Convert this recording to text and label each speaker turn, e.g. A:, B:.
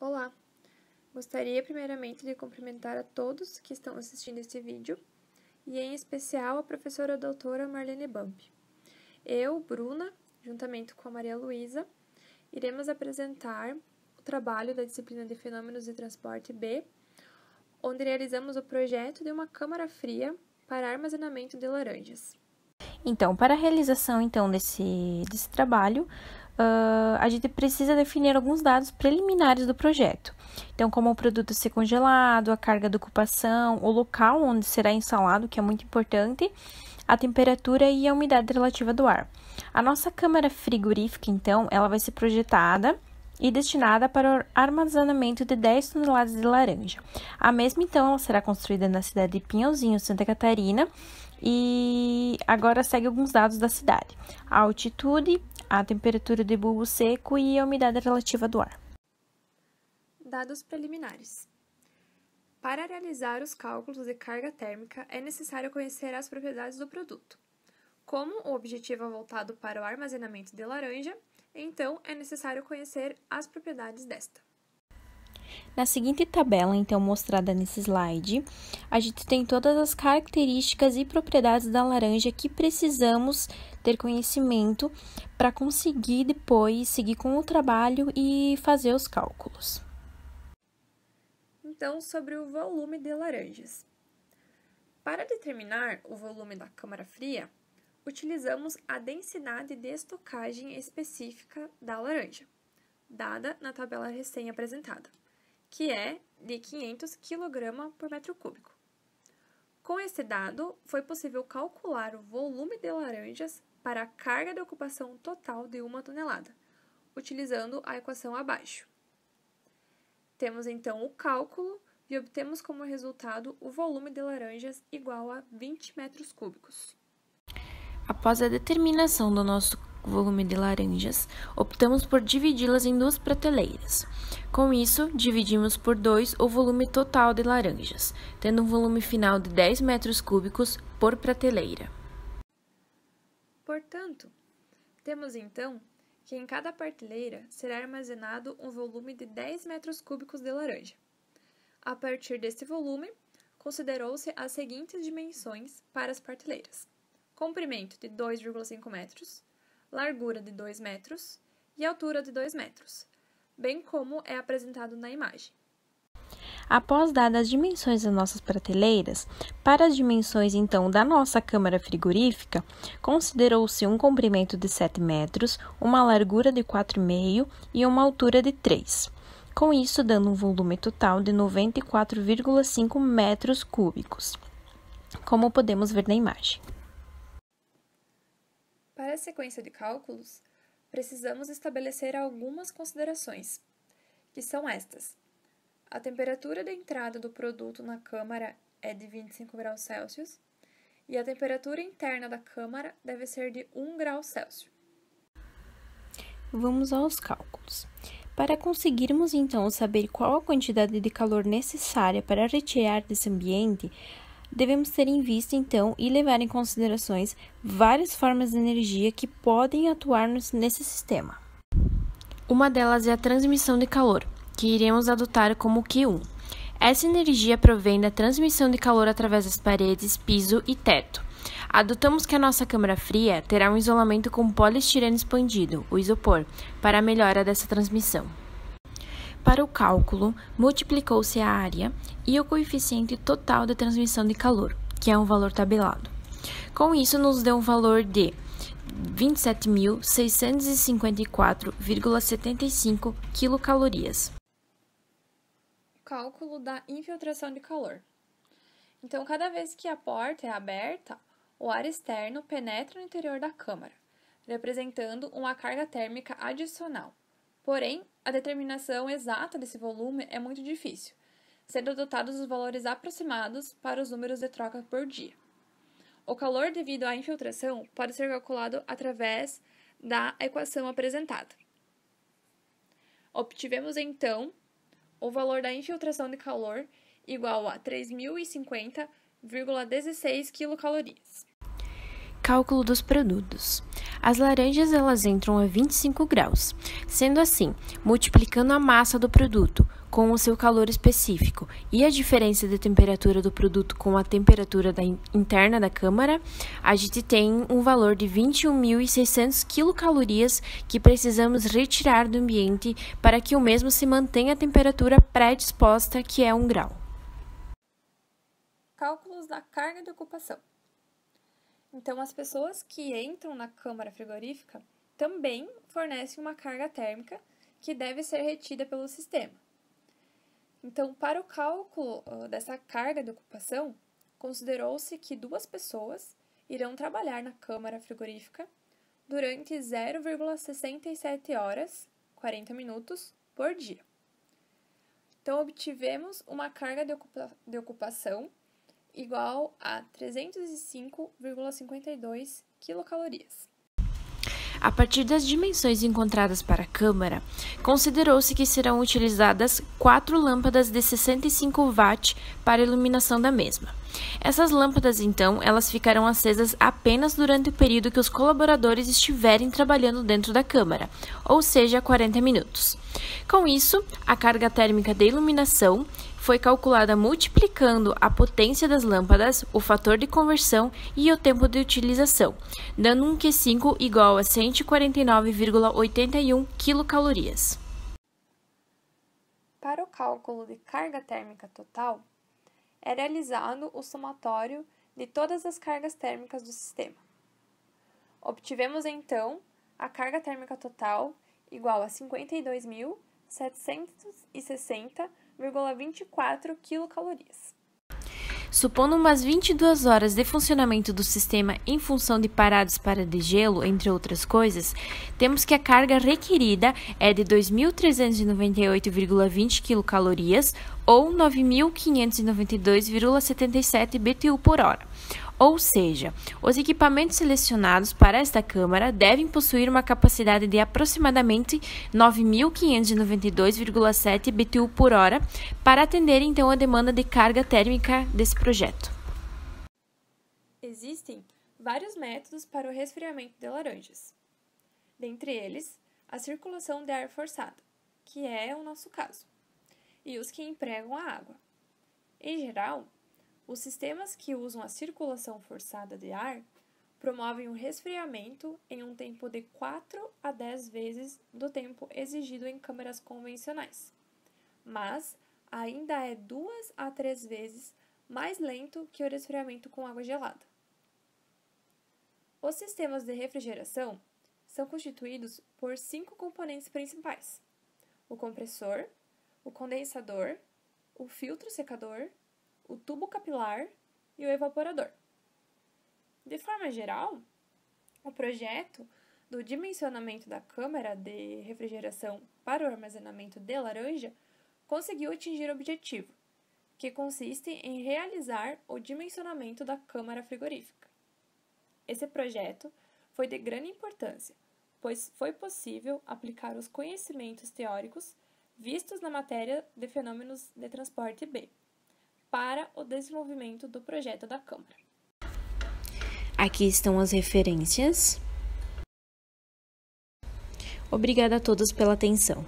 A: Olá! Gostaria primeiramente de cumprimentar a todos que estão assistindo este vídeo e em especial a professora doutora Marlene Bump. Eu, Bruna, juntamente com a Maria Luísa, iremos apresentar o trabalho da disciplina de Fenômenos de Transporte B, onde realizamos o projeto de uma câmara fria para armazenamento de laranjas.
B: Então, para a realização desse trabalho, a gente precisa definir alguns dados preliminares do projeto. Então, como o produto ser congelado, a carga de ocupação, o local onde será instalado, que é muito importante, a temperatura e a umidade relativa do ar. A nossa câmara frigorífica, então, ela vai ser projetada e destinada para o armazenamento de 10 toneladas de laranja. A mesma, então, ela será construída na cidade de Pinhalzinho, Santa Catarina, e agora segue alguns dados da cidade: a altitude, a temperatura de bulbo seco e a umidade relativa do ar.
A: Dados preliminares. Para realizar os cálculos de carga térmica, é necessário conhecer as propriedades do produto. Como o objetivo é voltado para o armazenamento de laranja, então é necessário conhecer as propriedades desta.
B: Na seguinte tabela, então, mostrada nesse slide, a gente tem todas as características e propriedades da laranja que precisamos ter conhecimento para conseguir depois seguir com o trabalho e fazer os cálculos.
A: Então, sobre o volume de laranjas. Para determinar o volume da câmara fria, utilizamos a densidade de estocagem específica da laranja, dada na tabela recém-apresentada, que é de 500 kg por metro cúbico. Com esse dado, foi possível calcular o volume de laranjas para a carga de ocupação total de 1 tonelada, utilizando a equação abaixo. Temos então o cálculo e obtemos como resultado o volume de laranjas igual a 20 metros cúbicos.
B: Após a determinação do nosso volume de laranjas, optamos por dividi-las em duas prateleiras. Com isso, dividimos por 2 o volume total de laranjas, tendo um volume final de 10 metros cúbicos por prateleira.
A: Portanto, temos então que em cada prateleira será armazenado um volume de 10 metros cúbicos de laranja. A partir desse volume, considerou-se as seguintes dimensões para as prateleiras: comprimento de 2,5 metros, largura de 2 metros e altura de 2 metros, bem como é apresentado na imagem.
B: Após dadas as dimensões das nossas prateleiras, para as dimensões então da nossa câmara frigorífica, considerou-se um comprimento de 7 metros, uma largura de 4,5 e uma altura de 3. Com isso, dando um volume total de 94,5 metros cúbicos, como podemos ver na imagem.
A: Para a sequência de cálculos, precisamos estabelecer algumas considerações, que são estas. A temperatura de entrada do produto na câmara é de 25 graus Celsius e a temperatura interna da câmara deve ser de 1 grau Celsius.
B: Vamos aos cálculos. Para conseguirmos, então, saber qual a quantidade de calor necessária para retirar desse ambiente, devemos ter em vista, então, e levar em considerações várias formas de energia que podem atuar nesse sistema. Uma delas é a transmissão de calor, que iremos adotar como Q1. Essa energia provém da transmissão de calor através das paredes, piso e teto. Adotamos que a nossa câmara fria terá um isolamento com poliestireno expandido, o isopor, para a melhora dessa transmissão. Para o cálculo, multiplicou-se a área e o coeficiente total de transmissão de calor, que é um valor tabelado. Com isso, nos deu um valor de 27.654,75 quilocalorias.
A: Cálculo da infiltração de calor. Então, cada vez que a porta é aberta, o ar externo penetra no interior da câmara, representando uma carga térmica adicional. Porém, a determinação exata desse volume é muito difícil, sendo adotados os valores aproximados para os números de troca por dia. O calor devido à infiltração pode ser calculado através da equação apresentada. Obtivemos, então, o valor da infiltração de calor igual a 3.050,16 quilocalorias.
B: Cálculo dos produtos. As laranjas elas entram a 25 graus. Sendo assim, multiplicando a massa do produto com o seu calor específico e a diferença de temperatura do produto com a temperatura interna da câmara, a gente tem um valor de 21.600 quilocalorias que precisamos retirar do ambiente para que o mesmo se mantenha a temperatura predisposta, que é 1 grau.
A: Cálculos da carga de ocupação. Então, as pessoas que entram na câmara frigorífica também fornecem uma carga térmica que deve ser retida pelo sistema. Então, para o cálculo dessa carga de ocupação, considerou-se que 2 pessoas irão trabalhar na câmara frigorífica durante 0,67 horas, 40 minutos, por dia. Então, obtivemos uma carga de ocupação igual a 305,52 quilocalorias.
B: A partir das dimensões encontradas para a câmara, considerou-se que serão utilizadas 4 lâmpadas de 65 watts para a iluminação da mesma. Essas lâmpadas, então, elas ficarão acesas apenas durante o período que os colaboradores estiverem trabalhando dentro da câmara, ou seja, 40 minutos. Com isso, a carga térmica de iluminação foi calculada multiplicando a potência das lâmpadas, o fator de conversão e o tempo de utilização, dando um Q5 igual a 149,81 quilocalorias.
A: Para o cálculo de carga térmica total, é realizado o somatório de todas as cargas térmicas do sistema. Obtivemos, então, a carga térmica total igual a 52.760,24 quilocalorias.
B: Supondo umas 22 horas de funcionamento do sistema em função de paradas para degelo, entre outras coisas, temos que a carga requerida é de 2.398,20 quilocalorias ou 9.592,77 BTU por hora. Ou seja, os equipamentos selecionados para esta câmara devem possuir uma capacidade de aproximadamente 9.592,7 BTU por hora para atender então a demanda de carga térmica desse projeto.
A: Existem vários métodos para o resfriamento de laranjas. Dentre eles, a circulação de ar forçada, que é o nosso caso, e os que empregam a água. Em geral, os sistemas que usam a circulação forçada de ar promovem o resfriamento em um tempo de 4 a 10 vezes do tempo exigido em câmaras convencionais, mas ainda é 2 a 3 vezes mais lento que o resfriamento com água gelada. Os sistemas de refrigeração são constituídos por 5 componentes principais: o compressor, o condensador, o filtro secador, o tubo capilar e o evaporador. De forma geral, o projeto do dimensionamento da câmara de refrigeração para o armazenamento de laranja conseguiu atingir o objetivo, que consiste em realizar o dimensionamento da câmara frigorífica. Esse projeto foi de grande importância, pois foi possível aplicar os conhecimentos teóricos vistos na matéria de fenômenos de transporte B para o desenvolvimento do projeto da Câmara.
B: Aqui estão as referências. Obrigada a todos pela atenção.